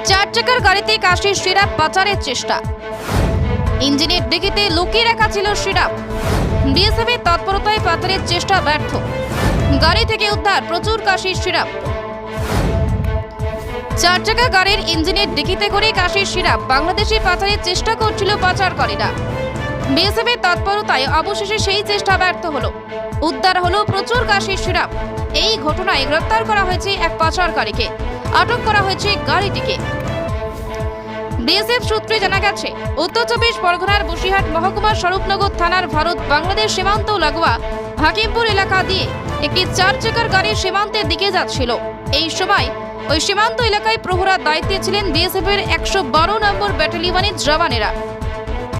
চার চাকার গাড়িতে কাশির সিরাপ পাচারের চেষ্টা। ইঞ্জিনের ডিকিতে লুকিয়ে রাখা ছিল সিরাপ। বিএসএফ এর তৎপরতায় পাচারের চেষ্টা ব্যর্থ। গাড়ি থেকে উদ্ধার প্রচুর কাশির সিরাপ। চার চাকা গাড়ির ইঞ্জিনের ডিকিতে করে কাশির সিরাপ বাংলাদেশে পাচারের চেষ্টা করছিল পাচারকারীরা। বিএসএফ এর তৎপরতায় অবশেষে সেই চেষ্টা ব্যর্থ হলো। উদ্ধার হলো প্রচুর কাশির সিরাপ। এই ঘটনায় গ্রেপ্তার করা হয়েছে এক পাচারকারীকে। আটক করা হয়েছে গাড়িটিকে। বিএসএফ সূত্রে জানা গেছে, উত্তর চব্বিশ পরগনার বসিরহাট মহকুমার স্বরূপনগর থানার ভারত বাংলাদেশ সীমান্ত লাগোয়া হাকিমপুর এলাকা দিয়ে একটি চার চাকার গাড়ি সীমান্তের দিকে যাচ্ছিল। এই সময় ওই সীমান্ত এলাকায় প্রহরার দায়িত্বে ছিলেন বিএসএফ এর 112 নম্বর ব্যাটালিয়নের জওয়ানেরা।